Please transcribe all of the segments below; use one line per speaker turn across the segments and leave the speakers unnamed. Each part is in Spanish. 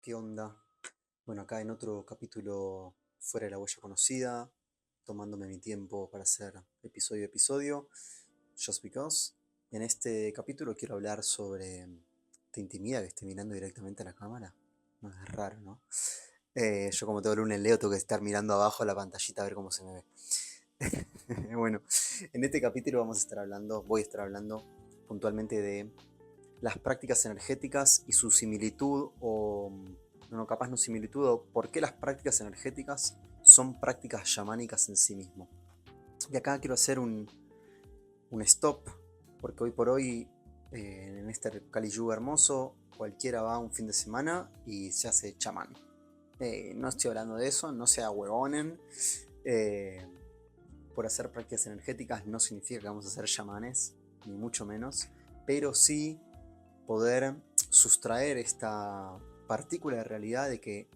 ¿Qué onda? Bueno, acá en otro capítulo fuera de la huella conocida, tomándome mi tiempo para hacer episodio a episodio, just because. En este capítulo quiero hablar sobre ¿te intimida que esté mirando directamente a la cámara? No, es raro, ¿no? Yo como todo lunes leo tengo que estar mirando abajo a la pantallita a ver cómo se me ve. Bueno, en este capítulo voy a estar hablando puntualmente de las prácticas energéticas y su similitud o no, capaz no similitud o por qué las prácticas energéticas son prácticas chamánicas en sí mismo. Y acá quiero hacer un stop porque hoy por hoy en este Kali Yuga hermoso cualquiera va un fin de semana y se hace chamán. No estoy hablando de eso, no sea huevonen. Eh, por hacer prácticas energéticas no significa que vamos a ser chamanes, ni mucho menos, pero sí poder sustraer esta partícula de realidad de que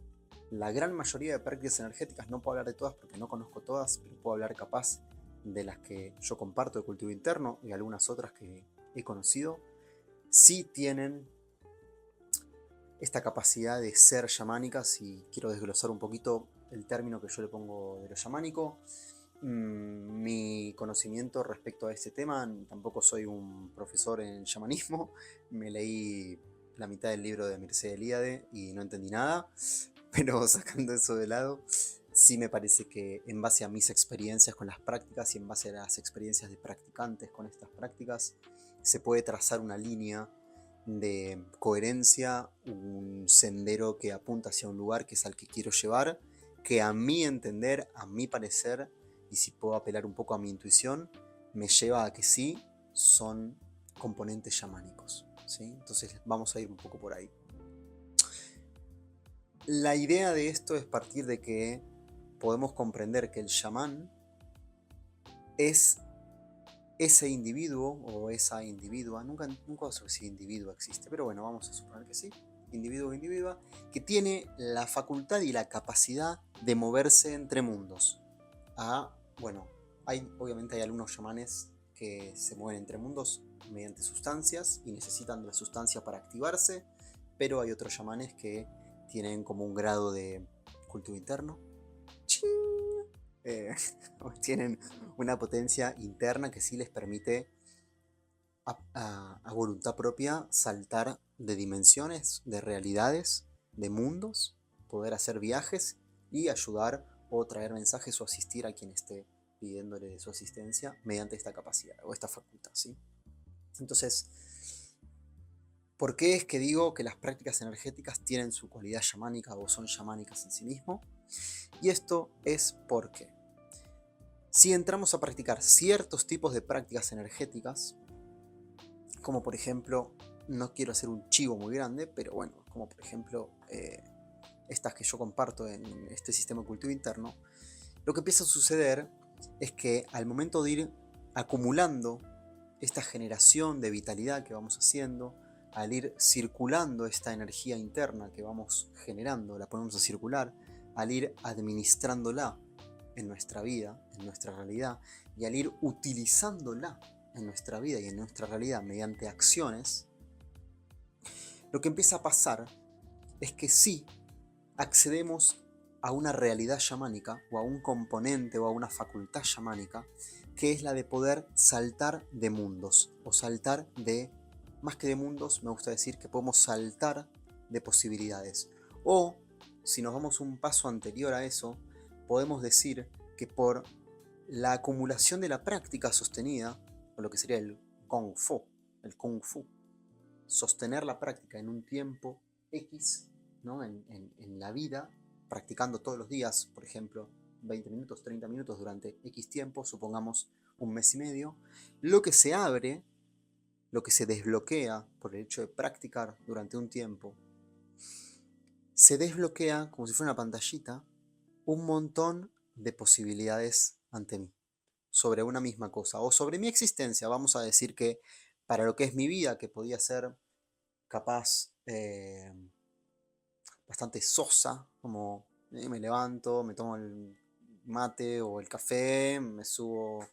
la gran mayoría de prácticas energéticas, no puedo hablar de todas porque no conozco todas, pero puedo hablar capaz de las que yo comparto de cultivo interno y algunas otras que he conocido, sí tienen esta capacidad de ser chamánicas y quiero desglosar un poquito el término que yo le pongo de lo chamánico. Mi conocimiento respecto a este tema, tampoco soy un profesor en chamanismo, me leí la mitad del libro de Mircea Eliade y no entendí nada, pero sacando eso de lado, sí me parece que en base a mis experiencias con las prácticas y en base a las experiencias de practicantes con estas prácticas, se puede trazar una línea de coherencia, un sendero que apunta hacia un lugar que es al que quiero llevar, que a mi entender, a mi parecer, y si puedo apelar un poco a mi intuición, me lleva a que sí son componentes chamánicos, ¿sí? Entonces vamos a ir un poco por ahí. La idea de esto es partir de que podemos comprender que el chamán es ese individuo o esa individua, nunca sé si individuo existe, pero bueno, vamos a suponer que sí, individuo o individua, que tiene la facultad y la capacidad de moverse entre mundos. Bueno, obviamente hay algunos chamanes que se mueven entre mundos mediante sustancias y necesitan de la sustancia para activarse, pero hay otros chamanes que tienen como un grado de cultivo interno. Eh, tienen una potencia interna que sí les permite a voluntad propia saltar de dimensiones, de realidades, de mundos, poder hacer viajes y ayudar o traer mensajes o asistir a quien esté pidiéndole de su asistencia mediante esta capacidad o esta facultad, ¿sí? Entonces, ¿por qué es que digo que las prácticas energéticas tienen su cualidad chamánica o son chamánicas en sí mismo? Y esto es porque si entramos a practicar ciertos tipos de prácticas energéticas, como por ejemplo, no quiero hacer un chivo muy grande, pero bueno, como por ejemplo estas que yo comparto en este sistema de cultivo interno, lo que empieza a suceder es que al momento de ir acumulando esta generación de vitalidad que vamos haciendo, al ir circulando esta energía interna que vamos generando, la ponemos a circular, al ir administrándola en nuestra vida, en nuestra realidad, y al ir utilizándola en nuestra vida y en nuestra realidad mediante acciones, lo que empieza a pasar es que sí accedemos a una realidad chamánica o a un componente o a una facultad chamánica que es la de poder saltar de mundos o saltar de, más que de mundos, me gusta decir que podemos saltar de posibilidades. O, si nos vamos un paso anterior a eso, podemos decir que por la acumulación de la práctica sostenida, o lo que sería el Kung Fu, sostener la práctica en un tiempo X, ¿no? en la vida, practicando todos los días, por ejemplo, 20 minutos, 30 minutos durante X tiempo, supongamos un mes y medio, lo que se abre, lo que se desbloquea por el hecho de practicar durante un tiempo, se desbloquea como si fuera una pantallita, un montón de posibilidades ante mí, sobre una misma cosa, o sobre mi existencia. Vamos a decir que para lo que es mi vida, que podía ser capaz bastante sosa, como me levanto, me tomo el mate o el café, me subo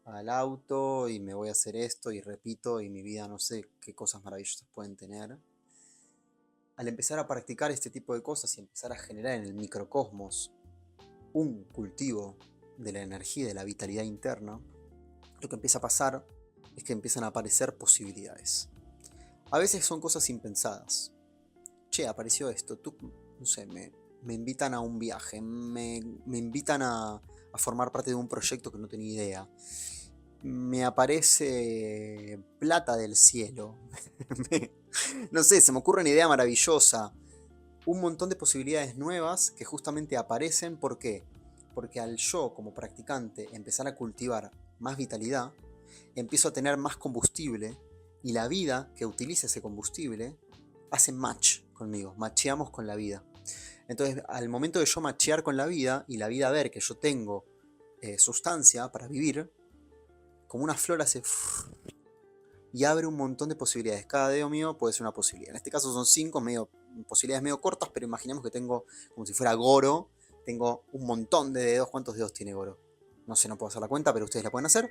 al auto y me voy a hacer esto y repito y mi vida no sé qué cosas maravillosas pueden tener. al empezar a practicar este tipo de cosas y empezar a generar en el microcosmos un cultivo de la energía, de la vitalidad interna, lo que empieza a pasar es que empiezan a aparecer posibilidades. A veces son cosas impensadas. Che, apareció esto, no sé, me invitan a un viaje, me invitan a formar parte de un proyecto que no tenía idea. Me aparece plata del cielo. No sé, se me ocurre una idea maravillosa. Un montón de posibilidades nuevas que justamente aparecen. ¿Por qué? Porque al yo, como practicante, empezar a cultivar más vitalidad, empiezo a tener más combustible y la vida que utiliza ese combustible hace match conmigo, macheamos con la vida. Entonces, al momento de yo machear con la vida y la vida ver que yo tengo sustancia para vivir, como una flor hace y abre un montón de posibilidades. Cada dedo mío puede ser una posibilidad. En este caso son 5 posibilidades medio cortas, pero imaginemos que tengo, como si fuera Goro, tengo un montón de dedos. ¿Cuántos dedos tiene Goro? No sé, no puedo hacer la cuenta, pero ustedes la pueden hacer.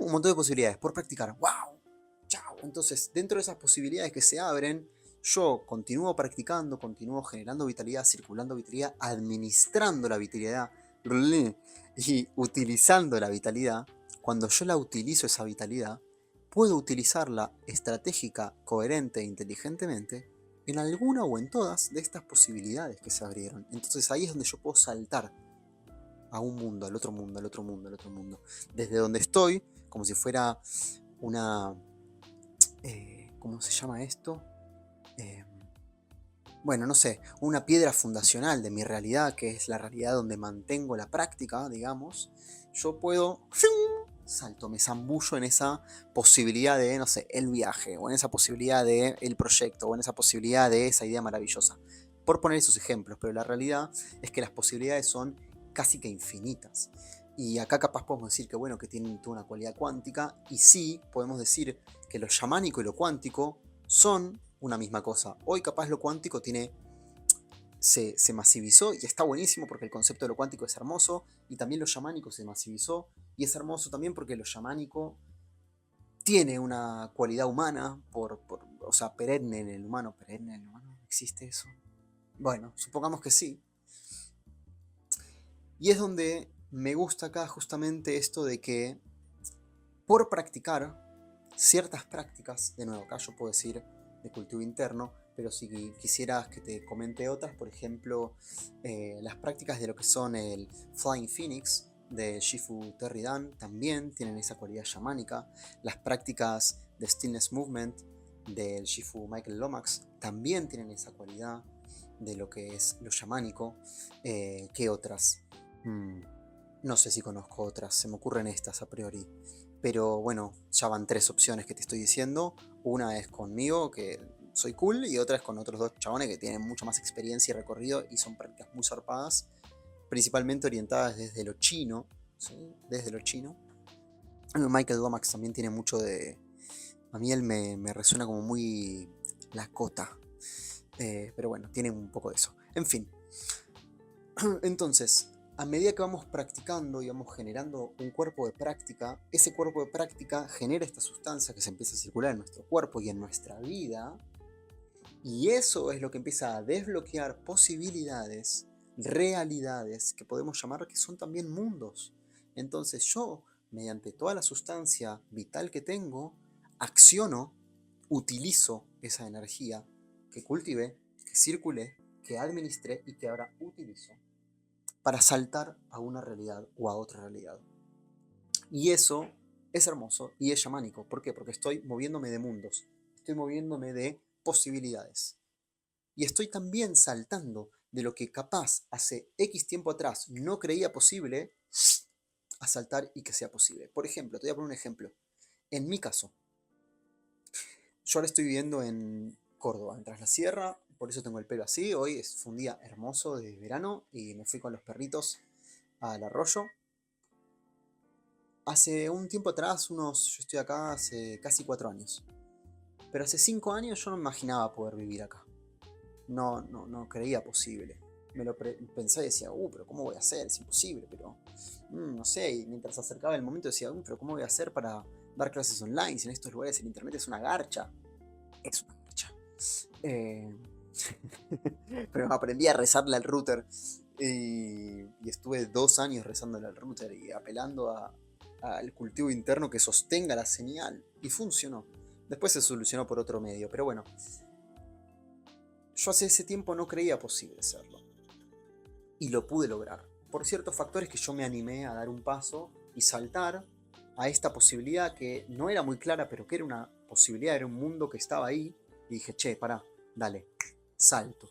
Un montón de posibilidades por practicar. ¡Wow! ¡Chao! Entonces, dentro de esas posibilidades que se abren, yo continúo practicando, continúo generando vitalidad, circulando vitalidad, administrando la vitalidad y utilizando la vitalidad. Cuando yo la utilizo, esa vitalidad, puedo utilizarla estratégica, coherente e inteligentemente en alguna o en todas de estas posibilidades que se abrieron. Entonces ahí es donde yo puedo saltar a un mundo, al otro mundo, al otro mundo, al otro mundo. Desde donde estoy, como si fuera una... ¿cómo se llama esto? Bueno, no sé, una piedra fundacional de mi realidad, que es la realidad donde mantengo la práctica, digamos. Yo puedo... salto, me zambullo en esa posibilidad de, no sé, el viaje, o en esa posibilidad de el proyecto, o en esa posibilidad de esa idea maravillosa. Por poner esos ejemplos, pero la realidad es que las posibilidades son casi que infinitas. Y acá capaz podemos decir que bueno, que tienen toda una cualidad cuántica, y sí, podemos decir que lo chamánico y lo cuántico son una misma cosa. Hoy capaz lo cuántico se masivizó y está buenísimo porque el concepto de lo cuántico es hermoso, y también lo chamánico se masivizó y es hermoso también porque lo chamánico tiene una cualidad humana, o sea, perenne en el humano. ¿Perenne en el humano? ¿Existe eso? Bueno, supongamos que sí. Y es donde me gusta acá justamente esto de que por practicar ciertas prácticas, de nuevo acá yo puedo decir de cultivo interno, pero si quisieras que te comente otras, por ejemplo, las prácticas de lo que son el Flying Phoenix de Shifu Terridan también tienen esa cualidad shamánica. Las prácticas de Stillness Movement del Shifu Michael Lomax también tienen esa cualidad de lo que es lo shamánico. ¿Qué otras? No sé si conozco otras, se me ocurren estas a priori. Pero bueno, ya van 3 opciones que te estoy diciendo. Una es conmigo, que soy cool, y otra es con otros 2 chabones que tienen mucha más experiencia y recorrido y son prácticas muy zarpadas, principalmente orientadas desde lo chino, ¿sí? Desde lo chino. Michael Lomax también tiene mucho de... A mí él me resuena como muy Lakota. Pero bueno, tiene un poco de eso. En fin. Entonces, a medida que vamos practicando y vamos generando un cuerpo de práctica, ese cuerpo de práctica genera esta sustancia que se empieza a circular en nuestro cuerpo y en nuestra vida, y eso es lo que empieza a desbloquear posibilidades, realidades, que podemos llamar que son también mundos. Entonces yo, mediante toda la sustancia vital que tengo, acciono, utilizo esa energía que cultivé, que circulé, que administré y que ahora utilizo para saltar a una realidad o a otra realidad. Y eso es hermoso y es chamánico. ¿Por qué? Porque estoy moviéndome de mundos, estoy moviéndome de posibilidades. Y estoy también saltando de lo que capaz hace X tiempo atrás no creía posible, a saltar y que sea posible. Por ejemplo, te voy a poner un ejemplo. En mi caso, yo ahora estoy viviendo en Córdoba, en Tras la Sierra, por eso tengo el pelo así. Hoy fue un día hermoso de verano y me fui con los perritos al arroyo. Hace un tiempo atrás, yo estoy acá hace casi 4 años. Pero hace 5 años yo no me imaginaba poder vivir acá. No creía posible. Me lo pensaba y decía, pero ¿cómo voy a hacer? Es imposible, pero no sé. Y mientras se acercaba el momento decía, pero ¿cómo voy a hacer para dar clases online? Si en estos lugares el internet es una garcha. Es una garcha. Eh, pero aprendí a rezarle al router y estuve 2 años rezándole al router y apelando al cultivo interno que sostenga la señal y funcionó. Después se solucionó por otro medio, pero bueno, yo hace ese tiempo no creía posible hacerlo y lo pude lograr. Por ciertos factores que yo me animé a dar un paso y saltar a esta posibilidad que no era muy clara, pero que era una posibilidad, era un mundo que estaba ahí. Y dije, che, pará, dale, salto.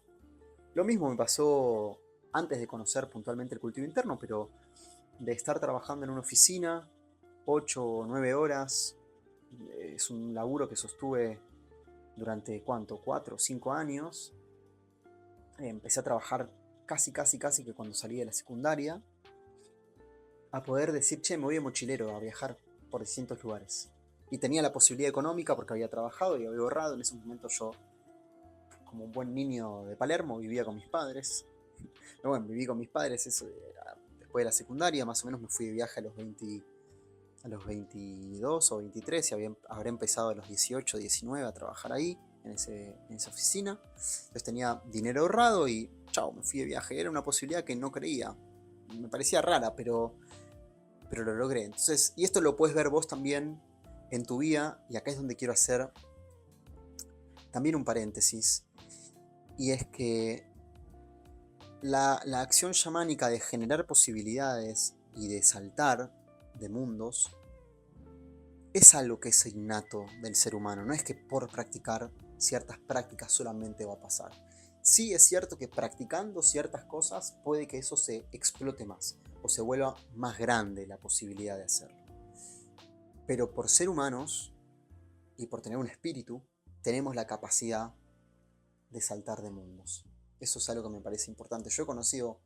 Lo mismo me pasó antes de conocer puntualmente el cultivo interno, pero de estar trabajando en una oficina, 8 o 9 horas, es un laburo que sostuve durante, ¿cuánto? 4 o 5 años. Empecé a trabajar casi que cuando salí de la secundaria, a poder decir, che, me voy de mochilero a viajar por distintos lugares. Y tenía la posibilidad económica porque había trabajado y había ahorrado. En ese momento yo, como un buen niño de Palermo, vivía con mis padres. Pero bueno, viví con mis padres eso después de la secundaria. Más o menos me fui de viaje a los 22 o 23 y habré empezado a los 18, 19 a trabajar ahí, en esa oficina. Entonces tenía dinero ahorrado y chao, me fui de viaje. Era una posibilidad que no creía. Me parecía rara, pero lo logré. Entonces, y esto lo puedes ver vos también en tu vida, y acá es donde quiero hacer también un paréntesis, y es que la acción chamánica de generar posibilidades y de saltar de mundos es algo que es innato del ser humano, no es que por practicar ciertas prácticas solamente va a pasar. Sí es cierto que practicando ciertas cosas puede que eso se explote más o se vuelva más grande la posibilidad de hacerlo. Pero por ser humanos y por tener un espíritu, tenemos la capacidad de saltar de mundos. Eso es algo que me parece importante. Yo he conocido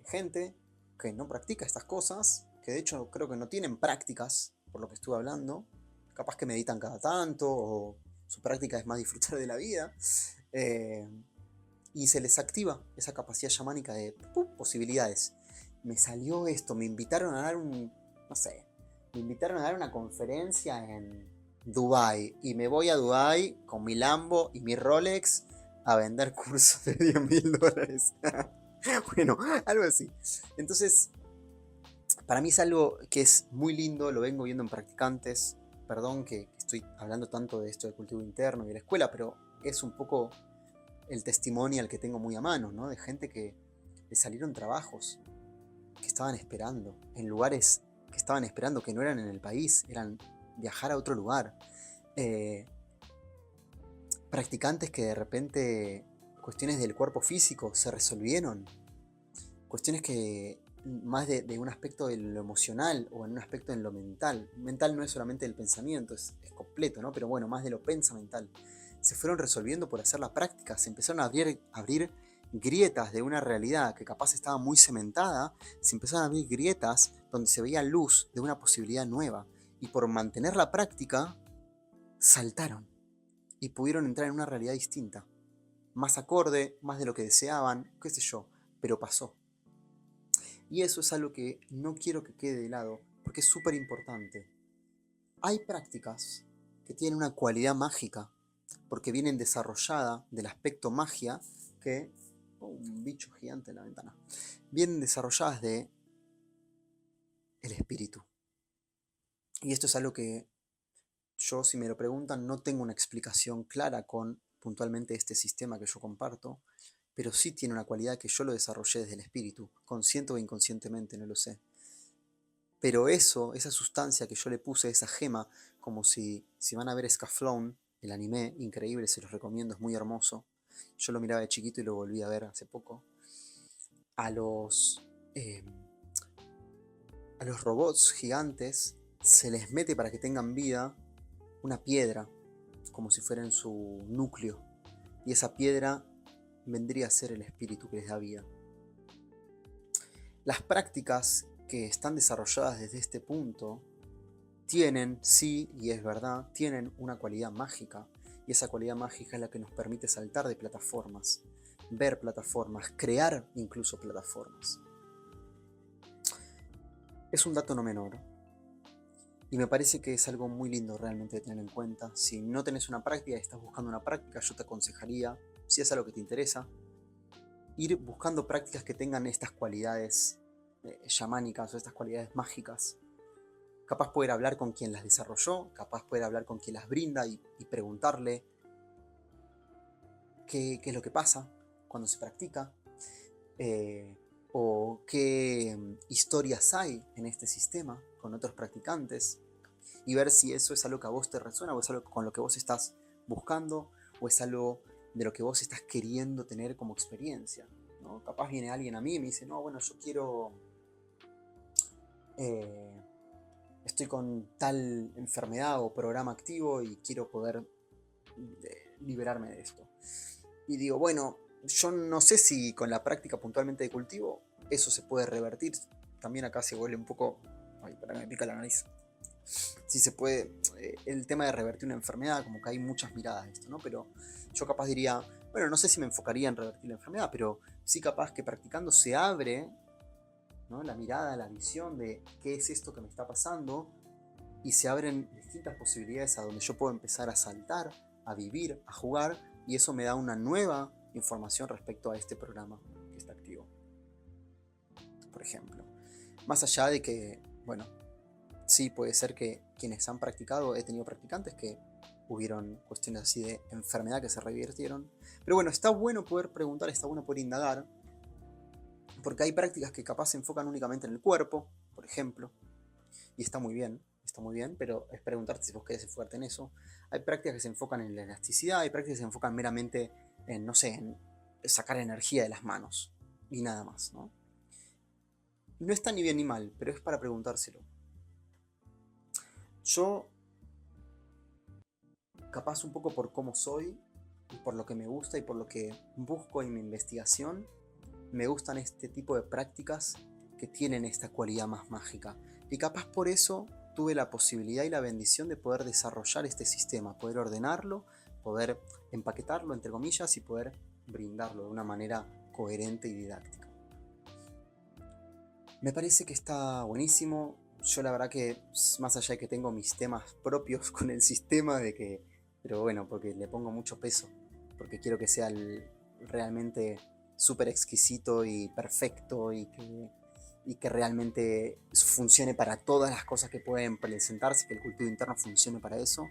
gente que no practica estas cosas, que de hecho creo que no tienen prácticas, por lo que estuve hablando, capaz que meditan cada tanto, o su práctica es más disfrutar de la vida, eh, y se les activa esa capacidad chamánica de posibilidades. Me salió esto, me invitaron a dar no sé, me invitaron a dar una conferencia en Dubai y me voy a Dubai con mi Lambo y mi Rolex a vender cursos de $10.000. Bueno, algo así. Entonces, para mí es algo que es muy lindo, lo vengo viendo en practicantes. Perdón que estoy hablando tanto de esto de cultivo interno y de la escuela, pero es un poco el testimonio al que tengo muy a mano, ¿no? De gente que le salieron trabajos que estaban esperando, en lugares que estaban esperando, que no eran en el país, eran viajar a otro lugar. Practicantes que de repente cuestiones del cuerpo físico se resolvieron, cuestiones que más de un aspecto de lo emocional o en un aspecto en lo mental. Mental no es solamente el pensamiento, es completo, ¿no? Pero bueno, más de lo pensamental. Se fueron resolviendo por hacer la práctica, se empezaron a abrir grietas de una realidad que capaz estaba muy cementada, se empezaron a abrir grietas donde se veía luz de una posibilidad nueva. Y por mantener la práctica, saltaron y pudieron entrar en una realidad distinta, más acorde, más de lo que deseaban, qué sé yo, pero pasó. Y eso es algo que no quiero que quede de lado, porque es súper importante. Hay prácticas que tienen una cualidad mágica, porque vienen desarrolladas del aspecto magia que... Oh, un bicho gigante en la ventana. Vienen desarrolladas de el espíritu. Y esto es algo que yo, si me lo preguntan, no tengo una explicación clara con puntualmente este sistema que yo comparto, pero sí tiene una cualidad que yo lo desarrollé desde el espíritu, consciente o inconscientemente, no lo sé. Pero eso, esa sustancia que yo le puse, esa gema, como si van a ver Scaflón, el anime, increíble, se los recomiendo, es muy hermoso. Yo lo miraba de chiquito y lo volví a ver hace poco. A los, eh, a los robots gigantes se les mete para que tengan vida una piedra, como si fuera en su núcleo. Y esa piedra vendría a ser el espíritu que les da vida. Las prácticas que están desarrolladas desde este punto tienen, sí, y es verdad, tienen una cualidad mágica. Y esa cualidad mágica es la que nos permite saltar de plataformas, ver plataformas, crear incluso plataformas. Es un dato no menor. Y me parece que es algo muy lindo realmente de tener en cuenta. Si no tenés una práctica y estás buscando una práctica, yo te aconsejaría, si es algo que te interesa, ir buscando prácticas que tengan estas cualidades chamánicas o estas cualidades mágicas. Capaz poder hablar con quien las desarrolló, capaz poder hablar con quien las brinda y preguntarle qué es lo que pasa cuando se practica, eh, o qué historias hay en este sistema con otros practicantes, y ver si eso es algo que a vos te resuena o es algo con lo que vos estás buscando o es algo de lo que vos estás queriendo tener como experiencia, ¿no? Capaz viene alguien a mí y me dice, no, bueno, yo quiero, eh, estoy con tal enfermedad o programa activo y quiero poder liberarme de esto. Y digo, bueno, yo no sé si con la práctica puntualmente de cultivo eso se puede revertir. También acá se vuelve un poco... Ay, para que me pica la nariz. Si se puede, el tema de revertir una enfermedad, como que hay muchas miradas de esto, ¿no? Pero yo capaz diría, bueno, no sé si me enfocaría en revertir la enfermedad, pero sí capaz que practicando se abre, ¿no?, la mirada, la visión de qué es esto que me está pasando, y se abren distintas posibilidades a donde yo puedo empezar a saltar, a vivir, a jugar, y eso me da una nueva información respecto a este programa que está activo, por ejemplo. Más allá de que, bueno, sí puede ser que quienes han practicado, he tenido practicantes que hubieron cuestiones así de enfermedad que se revirtieron. Pero bueno, está bueno poder preguntar, está bueno poder indagar, porque hay prácticas que capaz se enfocan únicamente en el cuerpo, por ejemplo, y está muy bien, pero es preguntarte si vos querés enfocarte en eso. Hay prácticas que se enfocan en la elasticidad, hay prácticas que se enfocan meramente en, no sé, en sacar energía de las manos y nada más, ¿no? No está ni bien ni mal, pero es para preguntárselo. Yo, capaz un poco por cómo soy, y por lo que me gusta y por lo que busco en mi investigación, me gustan este tipo de prácticas que tienen esta cualidad más mágica. Y capaz por eso tuve la posibilidad y la bendición de poder desarrollar este sistema, poder ordenarlo, poder empaquetarlo, entre comillas, y poder brindarlo de una manera coherente y didáctica. Me parece que está buenísimo. Yo la verdad que, más allá de que tengo mis temas propios con el sistema, pero bueno, porque le pongo mucho peso, porque quiero que sea realmente súper exquisito y perfecto, y que realmente funcione para todas las cosas que pueden presentarse, que el cultivo interno funcione para eso.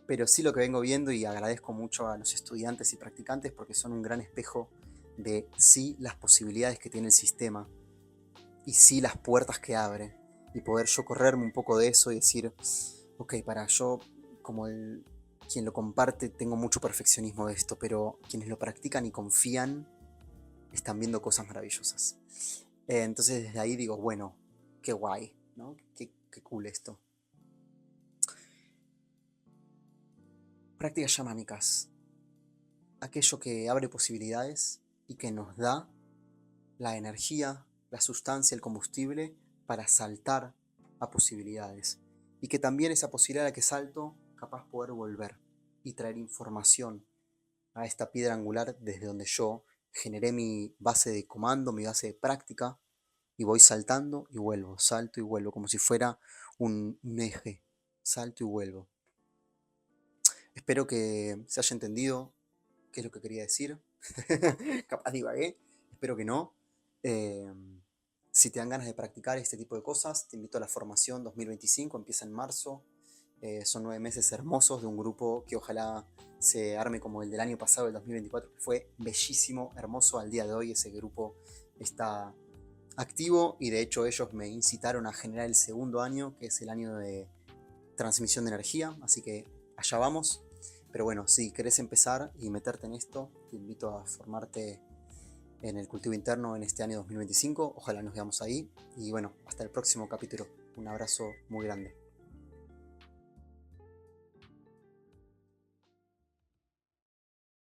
Pero sí lo que vengo viendo, y agradezco mucho a los estudiantes y practicantes porque son un gran espejo de sí las posibilidades que tiene el sistema y sí las puertas que abre, y poder yo correrme un poco de eso y decir, ok, para yo como quien lo comparte tengo mucho perfeccionismo de esto, pero quienes lo practican y confían están viendo cosas maravillosas. Entonces desde ahí digo, bueno, qué guay, ¿no? Qué cool esto. Prácticas chamánicas. Aquello que abre posibilidades y que nos da la energía, la sustancia, el combustible para saltar a posibilidades. Y que también esa posibilidad a la que salto, capaz poder volver y traer información a esta piedra angular desde donde yo generé mi base de comando, mi base de práctica, y voy saltando y vuelvo, salto y vuelvo, como si fuera un eje, salto y vuelvo. Espero que se haya entendido qué es lo que quería decir. Capaz divagué, espero que no. Eh, si te dan ganas de practicar este tipo de cosas, te invito a la formación 2025, empieza en marzo. Son 9 meses hermosos de un grupo que ojalá se arme como el del año pasado, el 2024, que fue bellísimo, hermoso. Al día de hoy ese grupo está activo, y de hecho ellos me incitaron a generar el segundo año, que es el año de transmisión de energía, así que allá vamos. Pero bueno, si querés empezar y meterte en esto, te invito a formarte en el cultivo interno en este año 2025. Ojalá nos veamos ahí. Y bueno, hasta el próximo capítulo. Un abrazo muy grande.